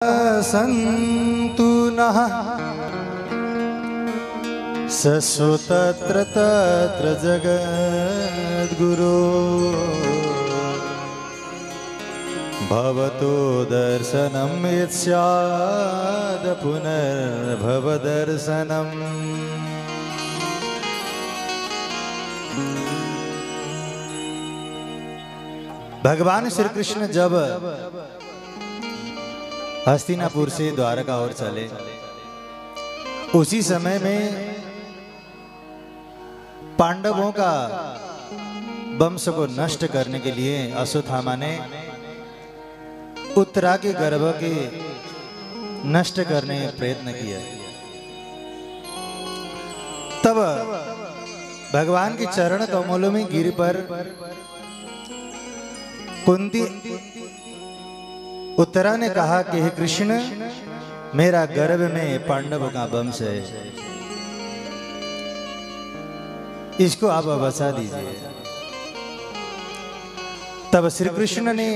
सन्तु नः ससु तत्र तत्र जगद्गुरो भवतो दर्शनं यत् स्याद् पुनर्भवदर्शनम्। भगवान श्री कृष्ण जब हस्तिनापुर से द्वारका ओर चले, उसी समय में पांडवों का वंश को नष्ट करने के लिए अश्वत्थामा ने उत्तरा के गर्भ के नष्ट करने का प्रयत्न किया। तब भगवान के चरण कमलों में गिर पर कुंती उत्तरा ने कहा कि हे कृष्ण, मेरा गर्भ में पांडव का वंश है, इसको आप बचा दीजिए। तब श्री कृष्ण ने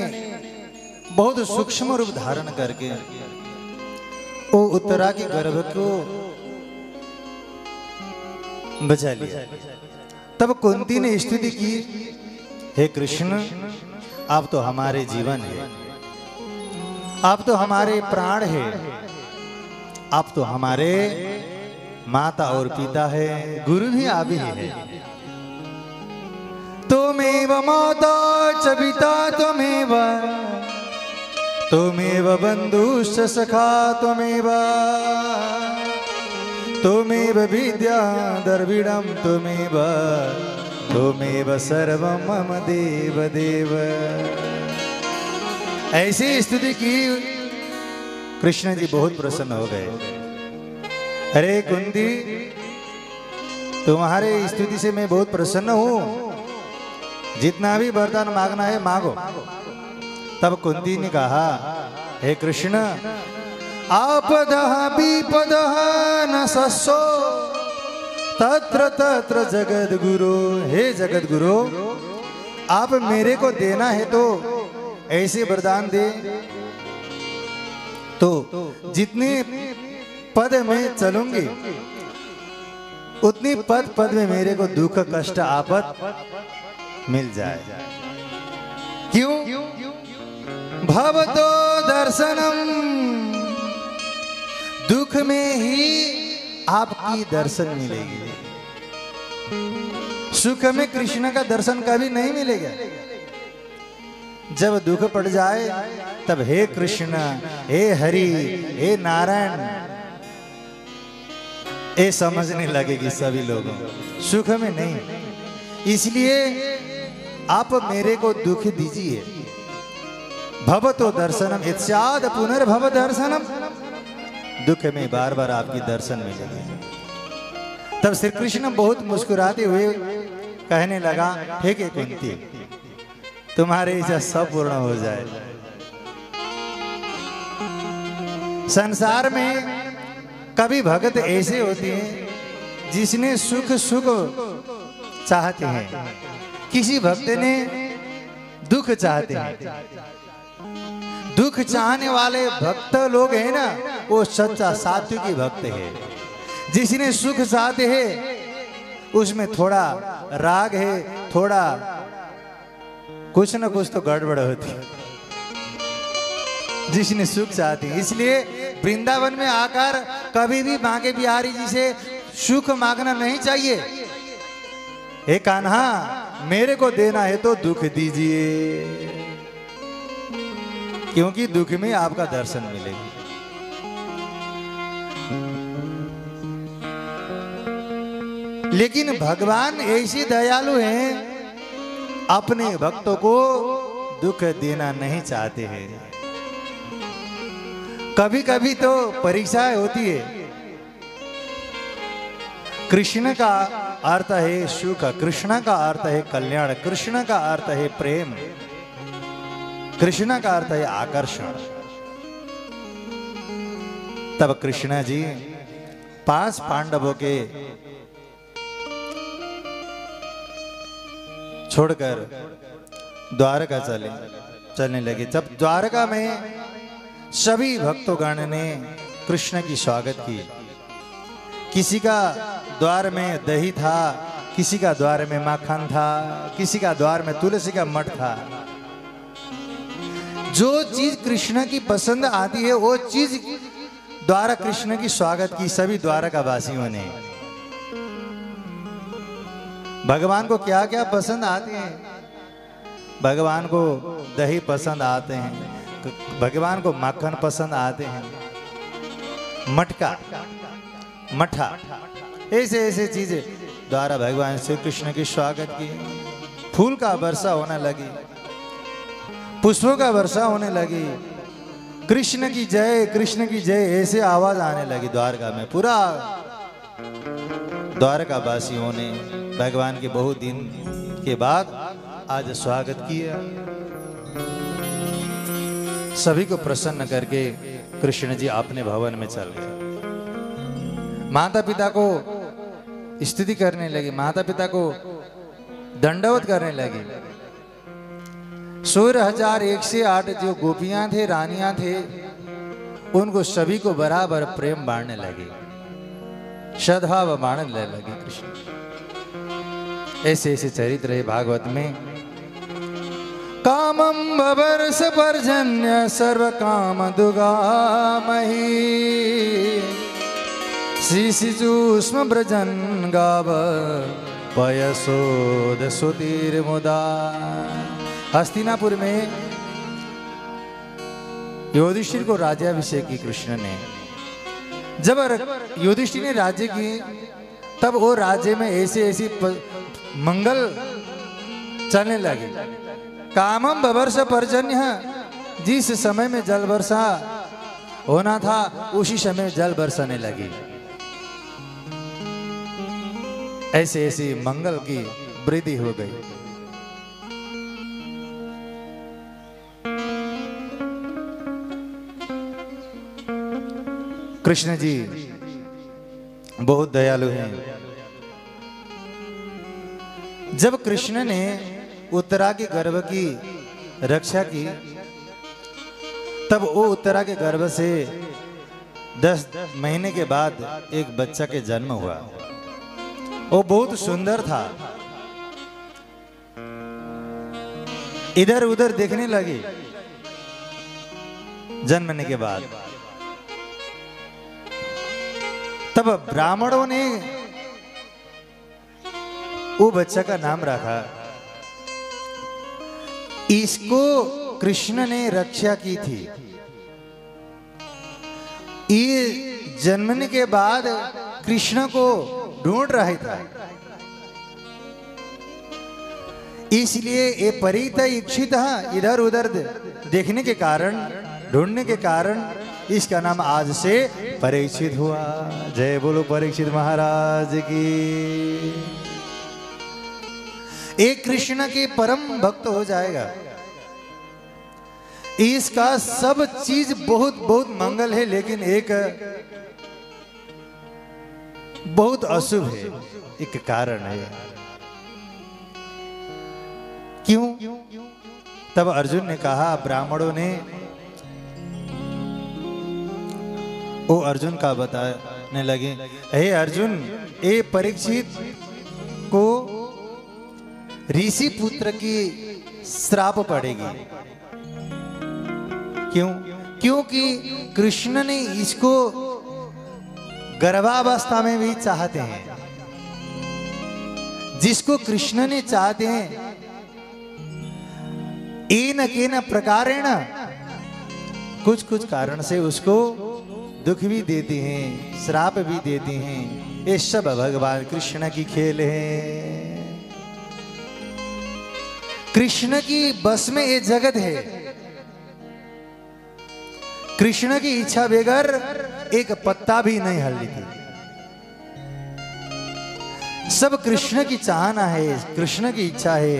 बहुत सूक्ष्म रूप धारण करके वो उत्तरा के गर्भ को बचा लिया। तब कुंती ने स्तुति की, हे कृष्ण, आप तो हमारे जीवन है, आप तो हमारे प्राण है, आप तो हमारे माता और पिता है, गुरु भी आप ही है। त्वमेव माता च पिता त्वमेव, त्वमेव बन्धुश्च सखा त्वमेव, त्वमेव विद्या द्रविणं त्वमेव, त्वमेव सर्वं मम देव देव। ऐसी स्तुति की, कृष्ण जी बहुत प्रसन्न हो गए। अरे कुंती, तुम्हारे स्तुति से मैं बहुत प्रसन्न हूं, जितना भी वरदान मांगना है मांगो। तब कुंती ने कहा, हे कृष्ण, आपदः विपदः न सस्सो तत्र तत्र जगद्गुरो। हे जगद्गुरु, आप मेरे को देना है तो ऐसे वरदान दे, तो जितने पद में चलूंगी उतनी पद पद में मेरे को दुख कष्ट आपद मिल जाए। क्यों? भवतो दर्शनम, दुख में ही आपकी दर्शन मिलेगी, सुख में कृष्ण का दर्शन कभी नहीं मिलेगा। जब दुख पड़ जाए तब हे कृष्ण, हे हरि, हे नारायण, ये समझने लगेगी सभी लोगों, सुख में नहीं। इसलिए आप मेरे को दुख दीजिए। भवतो दर्शनम यत् स्याद् पुनर्भव दर्शनम, दुख में बार बार आपकी दर्शन मिलेगी। तब श्री कृष्ण बहुत मुस्कुराते हुए कहने लगा, हे के कुंती, तुम्हारी इच्छा सब पूर्ण हो जाए। संसार में कभी भगत ऐसे होते हैं जिसने सुख सुख चाहते हैं, किसी भक्त ने दुख चाहते हैं। दुख चाहने वाले भक्त लोग हैं ना, वो सच्चा सात्विकी भक्त है। जिसने सुख चाहते हैं उसमें थोड़ा राग है, थोड़ा कुछ न कुछ तो गड़बड़ होती है। जिसने सुख चाहती है, इसलिए वृंदावन में आकर कभी भी बांके बिहारी जी से सुख मांगना नहीं चाहिए। हे कान्हा, मेरे को देना है तो दुख दीजिए, क्योंकि दुख में आपका दर्शन मिलेगा। लेकिन भगवान ऐसे दयालु हैं, अपने भक्तों को दुख देना नहीं चाहते हैं। कभी कभी तो परीक्षाएं होती है। कृष्ण का अर्थ है सुख, कृष्ण का अर्थ है कल्याण, कृष्ण का अर्थ है प्रेम, कृष्ण का अर्थ है आकर्षण। तब कृष्ण जी 5 पांडवों के छोड़कर द्वारका चलने लगे। जब द्वारका में सभी भक्तोगण ने कृष्ण की स्वागत की। किसी का द्वार में दही था, किसी का द्वार में माखन था, किसी का द्वार में तुलसी का मठ था। जो चीज कृष्ण की पसंद आती है वो चीज द्वारा कृष्ण की स्वागत की सभी द्वारका वासियों ने। भगवान को क्या क्या पसंद आते हैं? भगवान को दही पसंद आते हैं, भगवान को माखन पसंद आते हैं, मटका मठा ऐसे ऐसे चीजें द्वारा भगवान श्री कृष्ण की स्वागत की। फूल का वर्षा होने लगी, पुष्पों का वर्षा होने लगी, कृष्ण की जय ऐसे आवाज आने लगी द्वारका में। पूरा द्वारका वासियों ने भगवान के बहुत दिन के बाद आज स्वागत किया। सभी को प्रसन्न करके कृष्ण जी अपने भवन में चल गए। माता पिता को स्तुति करने लगे, माता पिता को दंडवत करने लगे। 16,108 जो गोपियां थे, रानियां थे, उनको सभी को बराबर प्रेम बांटने लगे, सद्भाव बांटने लगे कृष्ण। ऐसे ऐसे चरित्र है भागवत में। कामं बवर्ष पर्जन्य सर्व काम दुगामहि शिशिचूष्म ब्रजन गाव पयसोद सुतीर मुदा। हस्तिनापुर में युधिष्ठिर को राज्याभिषेक की कृष्ण ने। जब युधिष्ठिर ने राज्य की तब वो राज्य में ऐसे ऐसी मंगल चलने लगे। कामम बवर्ष पर्जन्य, जिस समय में जल वर्षा होना था उसी समय जल बरसाने लगी। ऐसे ऐसी मंगल की वृद्धि हो गई। कृष्ण जी बहुत दयालु हैं। जब कृष्ण ने उत्तरा के गर्भ की रक्षा की तब वो उत्तरा के गर्भ से 10 महीने के बाद एक बच्चा के जन्म हुआ। वो बहुत सुंदर था। इधर उधर देखने लगी जन्मने के बाद। तब ब्राह्मणों ने वो बच्चा का नाम रखा, इसको कृष्ण ने रक्षा की थी। ये जन्मने के बाद कृष्ण को ढूंढ रहा था, इसलिए ये परिता इच्छित इधर उधर देखने के कारण, ढूंढने के कारण इसका नाम आज से परीक्षित हुआ। जय बोलो परीक्षित महाराज की। एक कृष्ण के परम भक्त हो जाएगा। इसका सब चीज बहुत बहुत मंगल है, लेकिन एक बहुत अशुभ है, एक कारण है। क्यों? तब अर्जुन ने कहा, ब्राह्मणों ने वो अर्जुन का बताने लगे, हे अर्जुन, ये परीक्षित को ऋषि पुत्र की श्राप पड़ेगी। क्यों? क्योंकि कृष्ण ने इसको गर्भावस्था में भी चाहते हैं। जिसको कृष्ण ने चाहते हैं एन केन प्रकारेण, कुछ कुछ कारण से उसको दुख भी देते हैं, श्राप भी देते हैं। ये सब भगवान कृष्ण की खेल है। कृष्ण की बस में ये जगत है। कृष्ण की इच्छा बगैर एक पत्ता भी नहीं हलती थी। सब कृष्ण की चाहना है, कृष्ण की इच्छा है।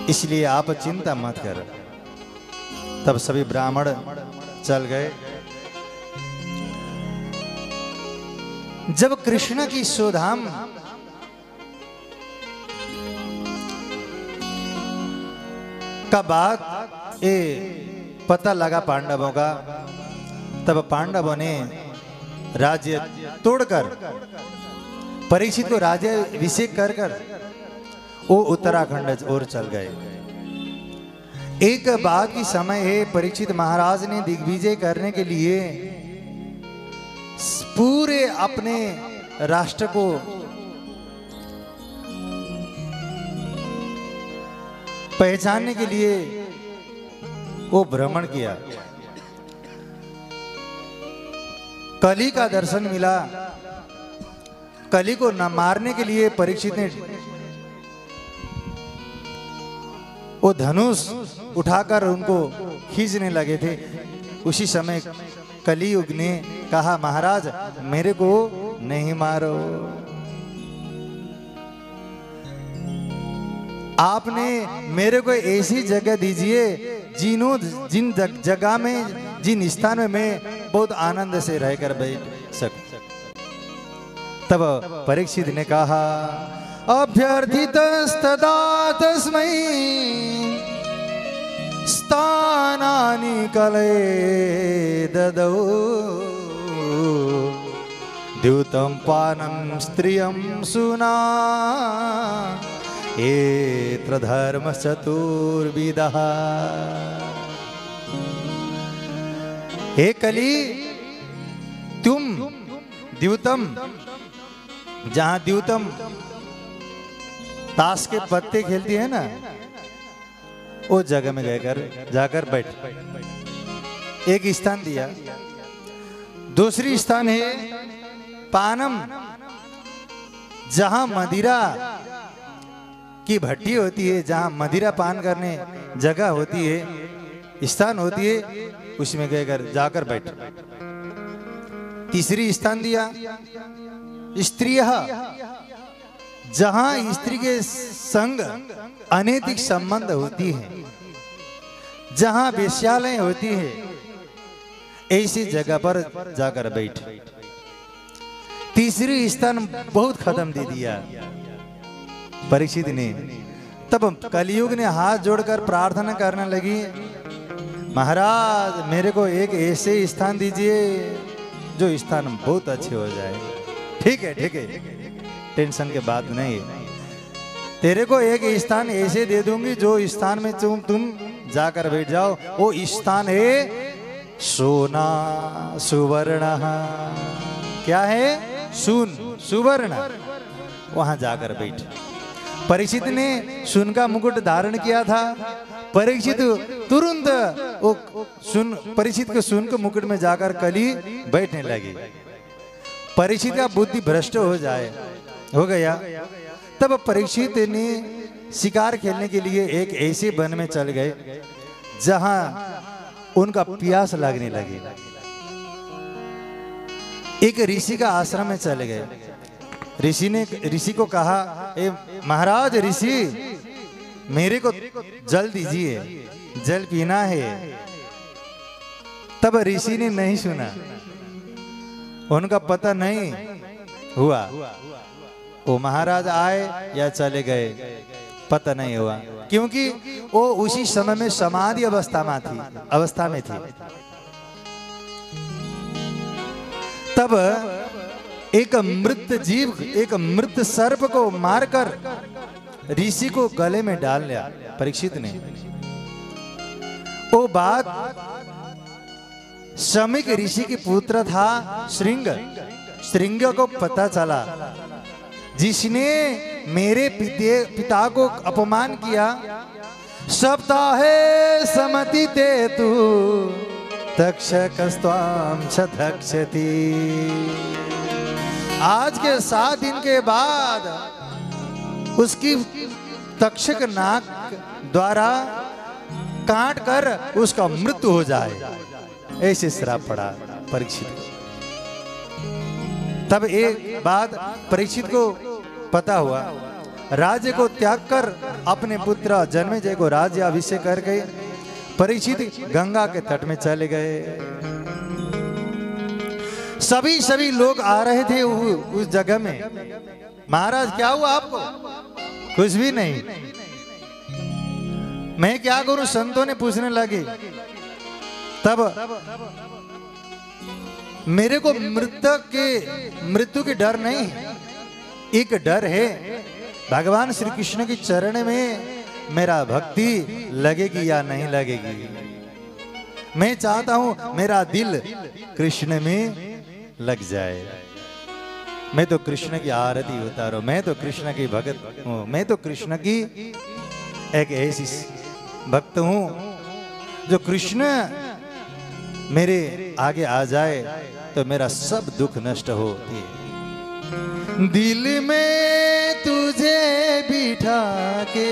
इसलिए आप चिंता मत कर। तब सभी ब्राह्मण चल गए। जब कृष्ण की स्वधाम का बात पता लगा पांडवों का, तब पांडवों ने राज्य तोड़कर परीक्षित को राज्याभिषेक कर वो उत्तराखंड और चल गए। एक बाद की समय है, परीक्षित महाराज ने दिग्विजय करने के लिए पूरे अपने राष्ट्र को पहचानने के लिए वो भ्रमण किया। कली का दर्शन मिला। कली को न मारने के लिए परीक्षित ने वो धनुष उठाकर उनको खींचने लगे थे। उसी समय कलियुग ने कहा, महाराज मेरे को नहीं मारो, आपने मेरे को ऐसी जगह दीजिए जिन जगह में, जिन स्थान में मैं बहुत आनंद से रहकर बैठ सकूं। तब परीक्षित ने कहा, अभ्यर्थितस्तदा तस्मै स्थानानि कलये ददौ द्यूतं पानं स्त्रियं सुना एत्र धर्म चतुर्विधः। हे कली, तुम द्यूतम, जहां द्यूतम ताश के पत्ते खेलती है ना, वो जगह में जाकर बैठ। एक स्थान दिया। दूसरी स्थान है पानम, जहां मदिरा की भट्टी होती है, जहां मदिरा पान करने जगह होती है, स्थान होती है, उसमें जाकर बैठ। तीसरी स्थान दिया स्त्रियः, जहां स्त्री के संग अनैतिक संबंध होती है, जहां वेश्यालय होती है, ऐसी जगह पर जाकर बैठ। तीसरी स्थान बहुत खत्म दे दिया परीक्षित ने। तब कलियुग ने हाथ जोड़कर प्रार्थना करने लगी, महाराज मेरे को एक ऐसे स्थान दीजिए जो स्थान बहुत अच्छे हो जाए। ठीक है ठीक है, टेंशन के बात नहीं, तेरे को एक स्थान ऐसे दे दूंगी जो स्थान में तुम जाकर बैठ जाओ। वो स्थान है सोना सुवर्ण। क्या है? सुवर्ण। वहां जाकर बैठ। परीक्षित ने सुन का मुकुट धारण किया था। परीक्षित तुरंत वो परीक्षित के सुन के मुकुट में जाकर कली बैठने लगी। परीक्षित का बुद्धि भ्रष्ट हो गया। तब परीक्षित ने शिकार खेलने के लिए एक ऐसे वन में चल गए जहां उनका प्यास लगने लगी। एक ऋषि का आश्रम में चले गए। ऋषि को कहा, ए महाराज ऋषि, मेरे को जल दीजिए, जल पीना है। तब ऋषि ने नहीं सुना, उनका पता नहीं हुआ वो महाराज आए या चले गए, पता नहीं हुआ, क्योंकि वो उसी समय में समाधि अवस्था में थी। तब एक मृत जीव, एक मृत सर्प को मारकर ऋषि को गले में डाल लिया परीक्षित ने। वो बात शमीक ऋषि की पुत्र था श्रृंग को पता चला, जिसने मेरे पिता को अपमान किया। सप्ताहे समति ते तु तक्षकस्त्वां क्षतक्षति। आज के 7 दिन के बाद उसकी तक्षक नाग द्वारा काट कर उसका मृत्यु हो जाए, ऐसे श्राप पड़ा परीक्षित को। तब एक बात परीक्षित को पता हुआ, राज्य को त्याग कर अपने पुत्र जन्मेजय को राज्य अभिषेक कर गए। परीक्षित गंगा के तट में चले गए। सभी लोग आ रहे थे उस जगह में। महाराज क्या हुआ आपको? कुछ भी नहीं। मैं क्या करूं? संतों ने पूछने लगे। तब मेरे को मृत्यु के डर नहीं, एक डर है भगवान श्री कृष्ण के चरण में मेरा भक्ति लगेगी या नहीं लगेगी। मैं चाहता हूं मेरा दिल कृष्ण में लग जाए। मैं तो कृष्ण की आरती उतारो, मैं तो कृष्ण की भगत हूं, मैं तो कृष्ण की एक ऐसी भक्त हूं जो कृष्ण मेरे आगे आ जाए तो मेरा सब दुख नष्ट होती है। दिल में तुझे बिठा के